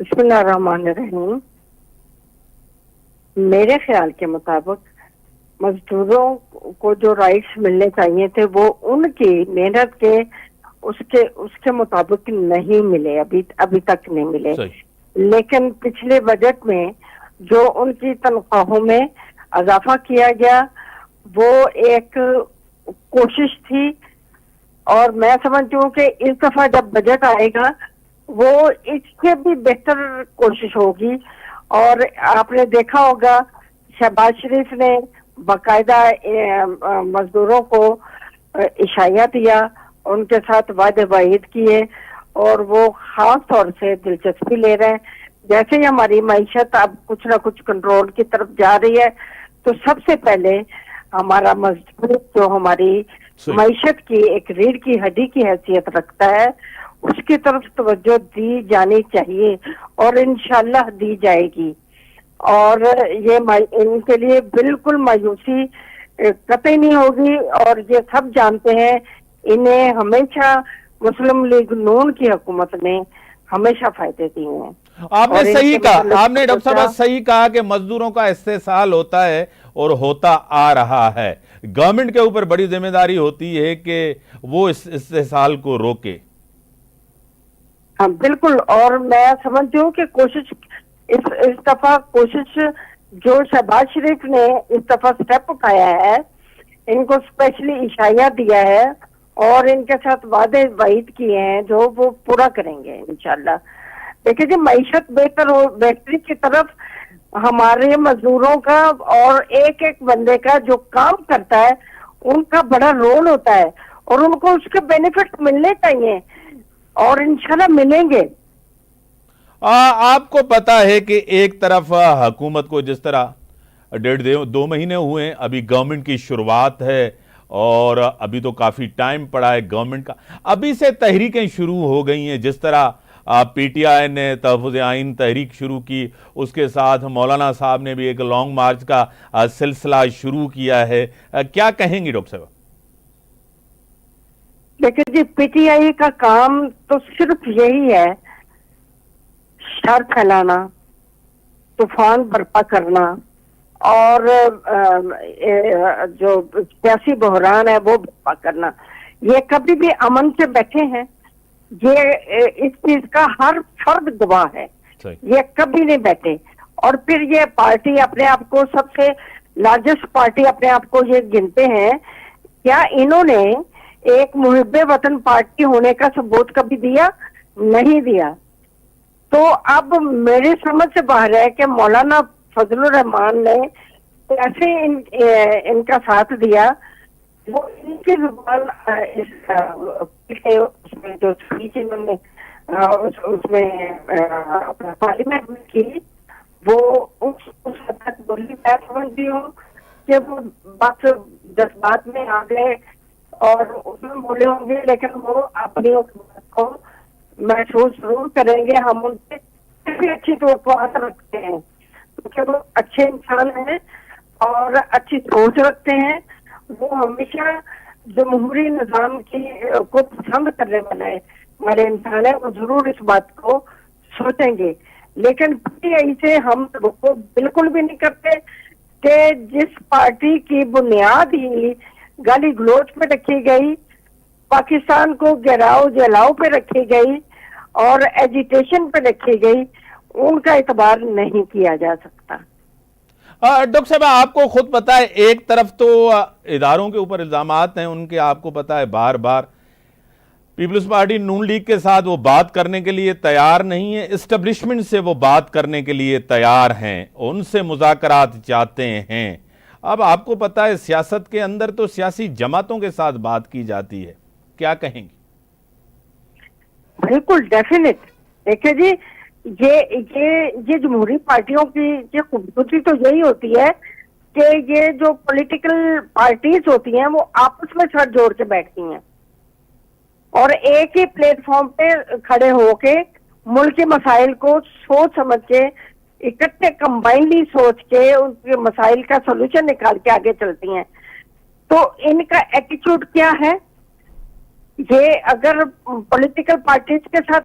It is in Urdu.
بسم اللہ الرحمن الرحیم. میرے خیال کے مطابق مزدوروں کو جو رائٹس ملنے چاہیے تھے وہ ان کی محنت کے اس کے مطابق نہیں ملے، ابھی تک نہیں ملے. لیکن پچھلے بجٹ میں جو ان کی تنخواہوں میں اضافہ کیا گیا وہ ایک کوشش تھی، اور میں سمجھتی ہوں کہ اس دفعہ جب بجٹ آئے گا وہ اس سے بھی بہتر کوشش ہوگی. اور آپ نے دیکھا ہوگا شہباز شریف نے باقاعدہ مزدوروں کو عشایہ دیا، ان کے ساتھ وعدے وعید کیے، اور وہ خاص طور سے دلچسپی لے رہے ہیں. جیسے ہی ہماری معیشت اب کچھ نہ کچھ کنٹرول کی طرف جا رہی ہے تو سب سے پہلے ہمارا مزدور جو ہماری معیشت کی ایک ریڑھ کی ہڈی کی حیثیت رکھتا ہے اس کی طرف توجہ دی جانی چاہیے، اور انشاءاللہ دی جائے گی. اور یہ ان کے لیے بالکل مایوسی قطعی نہیں ہوگی، اور یہ سب جانتے ہیں انہیں ہمیشہ مسلم لیگ نون کی حکومت نے ہمیشہ فائدے دیے ہیں. آپ نے صحیح کہا، آپ نے ڈاکٹر صاحب صحیح کہا کہ مزدوروں کا استحصال ہوتا ہے اور ہوتا آ رہا ہے. گورنمنٹ کے اوپر بڑی ذمہ داری ہوتی ہے کہ وہ اس استحصال کو روکے. ہاں بالکل، اور میں سمجھتی ہوں کہ کوشش اس دفعہ کوشش جو شہباز شریف نے اس دفعہ سٹیپ اٹھایا ہے، ان کو اسپیشلی عشایہ دیا ہے اور ان کے ساتھ وعدے وعید کیے ہیں جو وہ پورا کریں گے انشاءاللہ. دیکھیں جی، معیشت بہتری کی طرف ہمارے مزدوروں کا اور ایک ایک بندے کا جو کام کرتا ہے ان کا بڑا رول ہوتا ہے، اور ان کو اس کے بینیفٹ ملنے چاہیے اور انشاءاللہ ملیں گے. آپ کو پتا ہے کہ ایک طرف حکومت کو جس طرح 1.5-2 مہینے ہوئے ہیں، ابھی گورنمنٹ کی شروعات ہے اور ابھی تو کافی ٹائم پڑا ہے گورنمنٹ کا. ابھی سے تحریکیں شروع ہو گئی ہیں، جس طرح پی ٹی آئی نے تحفظ آئین تحریک شروع کی، اس کے ساتھ مولانا صاحب نے بھی ایک لانگ مارچ کا سلسلہ شروع کیا ہے. کیا کہیں گی ڈاکٹر صاحب؟ دیکھیں جی، پی ٹی آئی کا کام تو صرف یہی ہے، شر پھیلانا، طوفان برپا کرنا، اور جو سیاسی بحران ہے وہ برپا کرنا. یہ کبھی بھی امن سے بیٹھے ہیں، یہ اس چیز کا ہر فرد گواہ ہے. یہ کبھی نہیں بیٹھے، اور پھر یہ پارٹی اپنے آپ کو سب سے لارجسٹ پارٹی اپنے آپ کو یہ گنتے ہیں. کیا انہوں نے ایک محب وطن پارٹی ہونے کا ثبوت کبھی دیا؟ نہیں دیا. تو اب میری سمجھ سے باہر ہے کہ مولانا فضل الرحمان نے کیسے ان کا ساتھ دیا. وہ ان کی زبان جو اسپیچ انہوں نے اس میں پارلیمنٹ میں کی، وہ اس حد تک بولی. میں سمجھتی ہوں کہ وہ بس جذبات میں آ گئے اور اس میں بولے ہوں گے، لیکن وہ اپنی اس بات کو محسوس ضرور کریں گے. ہم ان سے کافی اچھی توقعات رکھتے ہیں کیونکہ وہ اچھے انسان ہیں اور اچھی سوچ رکھتے ہیں. وہ ہمیشہ جمہوری نظام کو پسند کرنے والے انسان ہیں. وہ ضرور اس بات کو سوچیں گے. لیکن پی ٹی آئی سے ہم وہ بالکل بھی نہیں کرتے کہ جس پارٹی کی بنیاد ہی گالی گلوچ پہ رکھی گئی، پاکستان کو گراؤ جلاؤ پہ رکھی گئی اور ایجیٹیشن پہ رکھی گئی، ان کا اعتبار نہیں کیا جا سکتا. ڈاکٹر صاحب، آپ کو خود پتا ہے ایک طرف تو اداروں کے اوپر الزامات ہیں ان کے، آپ کو پتا ہے بار بار پیپلز پارٹی نون لیگ کے ساتھ وہ بات کرنے کے لیے تیار نہیں ہے، اسٹیبلشمنٹ سے وہ بات کرنے کے لیے تیار ہیں، ان سے مذاکرات چاہتے ہیں. اب آپ کو پتا ہے سیاست کے اندر تو سیاسی جماعتوں کے ساتھ بات کی جاتی ہے، کیا کہیں گی؟ بالکل ڈیفینیٹ. دیکھیں جی، یہ جمہوری پارٹیوں کی یہ خوبصورتی تو یہی ہوتی ہے کہ یہ جو پولیٹیکل پارٹیز ہوتی ہیں وہ آپس میں سر جوڑ کے بیٹھتی ہیں اور ایک ہی پلیٹ فارم پہ کھڑے ہو کے ملک کے مسائل کو سوچ سمجھ کے اکٹھے کمبائنلی سوچ کے ان کے مسائل کا سولوشن نکال کے آگے چلتی ہیں. تو ان کا ایٹیٹیوڈ کیا ہے؟ یہ اگر پولیٹیکل پارٹیز کے ساتھ